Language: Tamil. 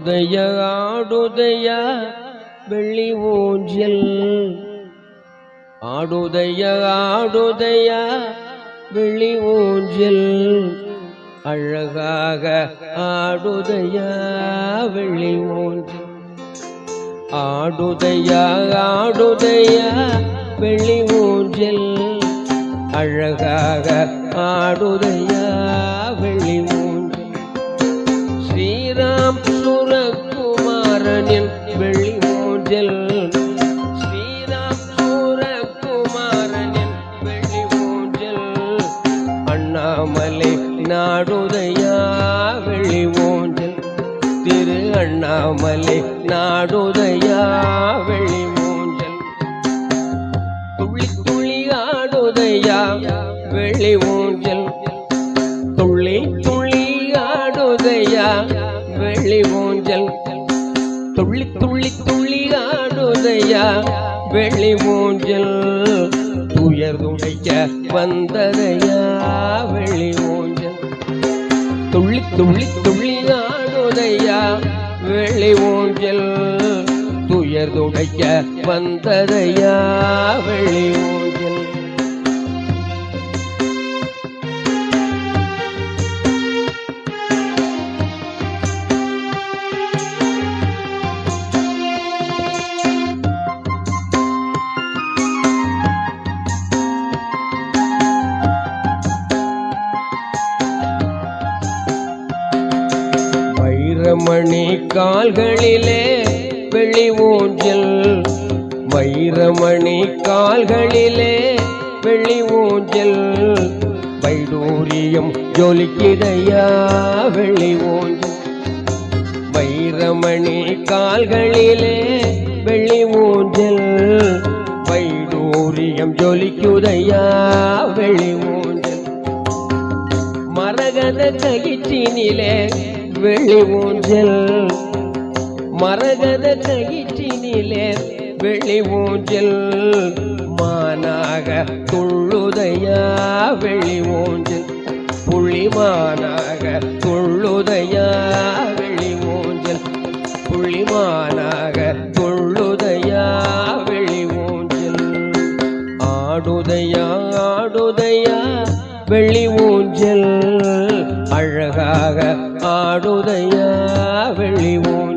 ஆடுதைய வெள்ளி ஊஞ்சல் ஆடுதைய வெள்ளி ஊஞ்சல் அழகாக ஆடுதைய வெள்ளி ஊஞ்சல் ஆடுதைய வெள்ளி ஊஞ்சல் அழகாக ஆடுதைய வெள்ளி ஊஞ்சல் ஸ்ரீராம் சூரகுமாரனின் வெள்ளி ஊஞ்சல் ஸ்ரீராம் சூரகுமாரனின் வெள்ளி ஊஞ்சல் அண்ணாமலை நாடுதையா வெள்ளி ஊஞ்சல் திரு அண்ணாமலை நாடுதையா வெள்ளி ஊஞ்சல் துள்ளி துள்ளி ஆடுதையா வெள்ளி ஊஞ்சல் துள்ளி துள்ளி ஆடுதையா வெள்ளி ஊஞ்சல் துள்ளி துள்ளி துள்ளி ஆடுதையா வெள்ளி ஊஞ்சல் துயர் துடைக்க வந்ததையா வெள்ளி ஊஞ்சல் துள்ளி துள்ளி துள்ளி ஆடுதையா வெள்ளி ஊஞ்சல் துயர் துடைக்க வந்ததையா வெள்ளி ஊஞ்சல் வைரமணி கால்களிலே வெள்ளி ஊஞ்சல் வைரமணி கால்களிலே வெள்ளி ஊஞ்சல் வைடூரியம் ஜொலிக்கிதையா வெள்ளி ஊஞ்சல் வைரமணி கால்களிலே வெள்ளி ஊஞ்சல் வைடூரியம் ஜொலிக்குதையா வெள்ளி ஊஞ்சல் மரகத கயிற்றினிலே வெள்ளி ஊஞ்சல் மரகத கயிற்றினிலே வெள்ளி ஊஞ்சல் மானாக துள்ளுதையா வெள்ளி ஊஞ்சல் புள்ளிமானாக துள்ளுதையா வெள்ளி ஊஞ்சல் புள்ளிமானாக துள்ளுதையா வெள்ளி ஊஞ்சல் ஆடுதையா வெள்ளி ஊஞ்சல் அழகாக ஆடுதையா வெள்ளி ஊஞ்சல்